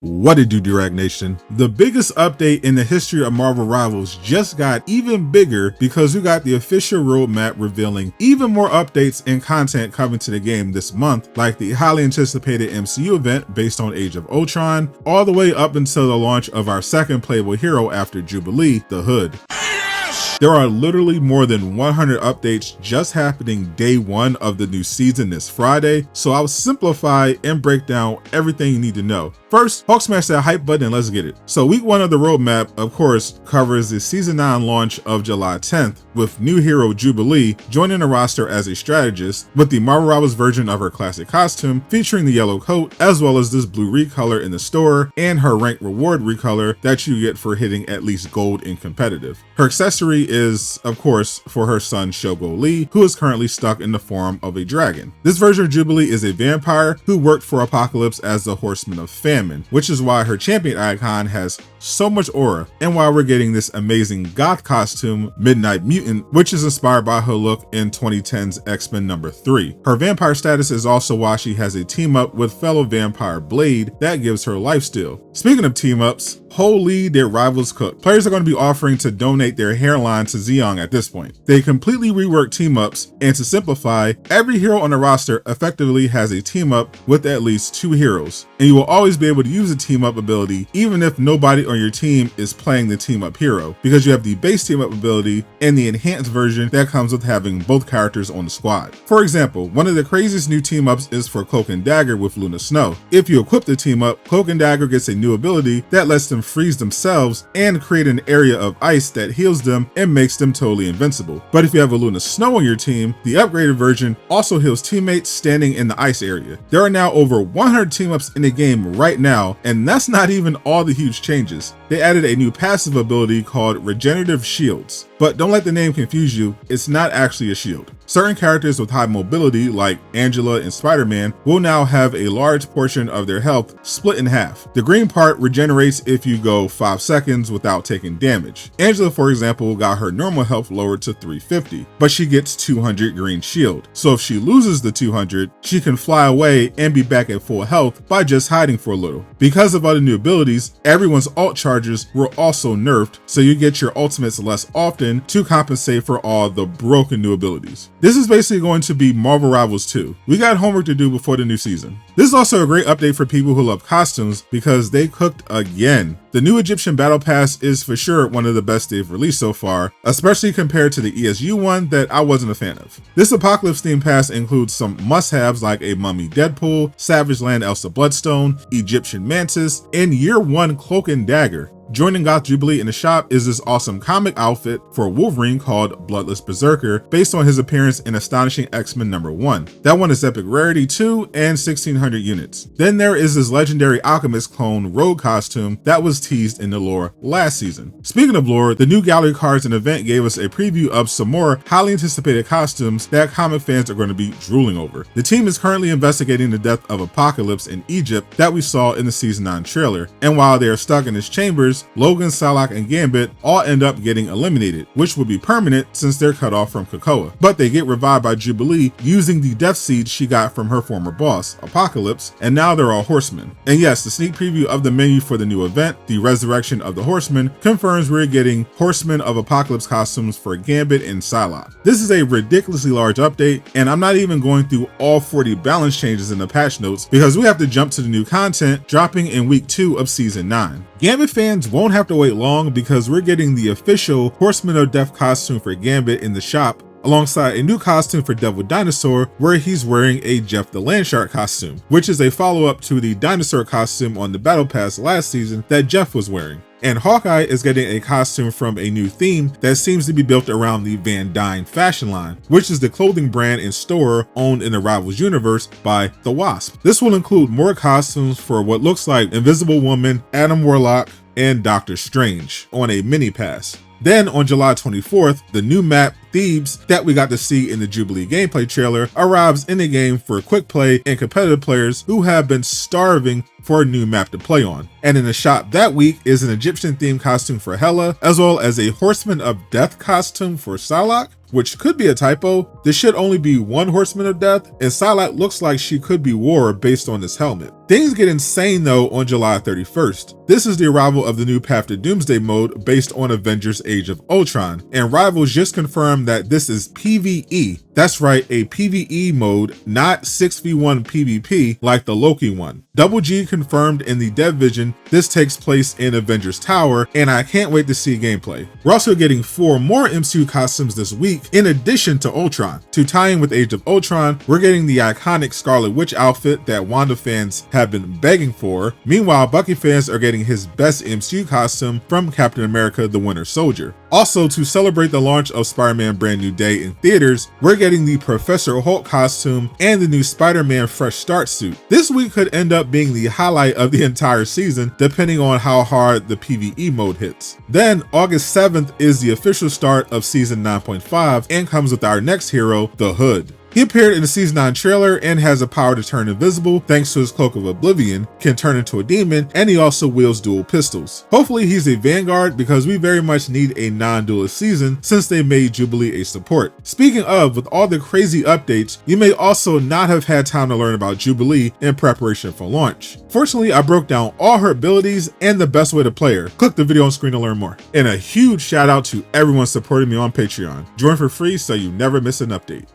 What it do, Direct Nation? The biggest update in the history of Marvel Rivals just got even bigger because we got the official roadmap revealing even more updates and content coming to the game this month, like the highly anticipated MCU event based on Age of Ultron, all the way up until the launch of our second playable hero after Jubilee, the Hood. There are literally more than 100 updates just happening day one of the new season this Friday, so I'll simplify and break down everything you need to know. First, Hulk smash that hype button and let's get it. So week one of the roadmap, of course, covers the season 9 launch of July 10th, with new hero Jubilee joining the roster as a strategist with the Marvel Rivals version of her classic costume featuring the yellow coat, as well as this blue recolor in the store and her rank reward recolor that you get for hitting at least gold in competitive. Her accessory is, of course, for her son Shogo Lee, who is currently stuck in the form of a dragon. This version of Jubilee is a vampire who worked for Apocalypse as the Horseman of Famine, which is why her champion icon has so much aura, and why we're getting this amazing goth costume, Midnight Mutant, which is inspired by her look in 2010's X-Men #3. Her vampire status is also why she has a team up with fellow vampire Blade that gives her lifesteal. Speaking of team ups, holy, their rivals cook. Players are going to be offering to donate their hairline to Zeong at this point. They completely reworked team ups, and to simplify, every hero on the roster effectively has a team up with at least 2 heroes, and you will always be able to use a team up ability even if nobody on your team is playing the team up hero, because you have the base team up ability and the enhanced version that comes with having both characters on the squad. For example, one of the craziest new team ups is for Cloak and Dagger with Luna Snow. If you equip the team up, Cloak and Dagger gets a new ability that lets them freeze themselves and create an area of ice that heals them and makes them totally invincible. But if you have a Luna Snow on your team, the upgraded version also heals teammates standing in the ice area. There are now over 100 team ups in the game right now, and that's not even all the huge changes. They added a new passive ability called Regenerative Shields. But don't let the name confuse you, it's not actually a shield. Certain characters with high mobility, like Angela and Spider-Man, will now have a large portion of their health split in half. The green part regenerates if you go 5 seconds without taking damage. Angela, for example, got her normal health lowered to 350, but she gets 200 green shield. So if she loses the 200, she can fly away and be back at full health by just hiding for a little. Because of other new abilities, everyone's ult charges were also nerfed, so you get your ultimates less often to compensate for all the broken new abilities. This is basically going to be Marvel Rivals 2. We got homework to do before the new season. This is also a great update for people who love costumes because they cooked again. The new Egyptian Battle Pass is for sure one of the best they've released so far, especially compared to the ESU one that I wasn't a fan of. This Apocalypse theme pass includes some must-haves like a Mummy Deadpool, Savage Land Elsa Bloodstone, Egyptian Mantis, and Year 1 Cloak and Dagger. Joining Goth Jubilee in the shop is this awesome comic outfit for Wolverine called Bloodless Berserker, based on his appearance in Astonishing X-Men #1. That one is epic rarity 2 and 1600 units. Then there is this legendary Alchemist clone Rogue costume that was teased in the lore last season. Speaking of lore, the new gallery cards and event gave us a preview of some more highly anticipated costumes that comic fans are going to be drooling over. The team is currently investigating the death of Apocalypse in Egypt that we saw in the season 9 trailer, and while they are stuck in his chambers, Logan, Psylocke, and Gambit all end up getting eliminated, which will be permanent since they're cut off from Krakoa. But they get revived by Jubilee using the death seed she got from her former boss, Apocalypse, and now they're all horsemen. And yes, the sneak preview of the menu for the new event, the Resurrection of the Horsemen, confirms we're getting Horsemen of Apocalypse costumes for Gambit and Psylocke. This is a ridiculously large update, and I'm not even going through all 40 balance changes in the patch notes because we have to jump to the new content dropping in week 2 of season 9. Gambit fans won't have to wait long because we're getting the official Horseman of Death costume for Gambit in the shop, alongside a new costume for Devil Dinosaur where he's wearing a Jeff the Landshark costume, which is a follow-up to the dinosaur costume on the Battle Pass last season that Jeff was wearing. And Hawkeye is getting a costume from a new theme that seems to be built around the Van Dyne fashion line, which is the clothing brand and store owned in the Rivals universe by The Wasp. This will include more costumes for what looks like Invisible Woman, Adam Warlock, and Doctor Strange on a mini pass. Then on July 24th, the new map Thebes that we got to see in the Jubilee gameplay trailer arrives in the game for quick play and competitive players who have been starving for a new map to play on. And in the shop that week is an Egyptian themed costume for Hela, as well as a Horseman of Death costume for Psylocke, which could be a typo. There should only be one Horseman of Death, and Psylocke looks like she could be War based on this helmet. Things get insane though on July 31st. This is the arrival of the new Path to Doomsday mode based on Avengers Age of Ultron, and Rivals just confirmed that this is PvE. That's right, a PvE mode, not 6v1 PvP like the Loki one. Double G confirmed in the dev vision this takes place in Avengers Tower, and I can't wait to see gameplay. We're also getting 4 more MCU costumes this week in addition to Ultron. To tie in with Age of Ultron, we're getting the iconic Scarlet Witch outfit that Wanda fans have been begging for. Meanwhile, Bucky fans are getting his best MCU costume from Captain America the Winter Soldier. Also, to celebrate the launch of Spider-Man Brand New Day in theaters, we're getting the Professor Hulk costume and the new Spider-Man Fresh Start suit. This week could end up being the highlight of the entire season, depending on how hard the PvE mode hits. Then, August 7th is the official start of Season 9.5 and comes with our next hero, the Hood. He appeared in the Season 9 trailer and has the power to turn invisible thanks to his Cloak of Oblivion, can turn into a demon, and he also wields dual pistols. Hopefully he's a Vanguard because we very much need a non-duelist season since they made Jubilee a support. Speaking of, with all the crazy updates, you may also not have had time to learn about Jubilee in preparation for launch. Fortunately, I broke down all her abilities and the best way to play her. Click the video on screen to learn more. And a huge shout out to everyone supporting me on Patreon. Join for free so you never miss an update.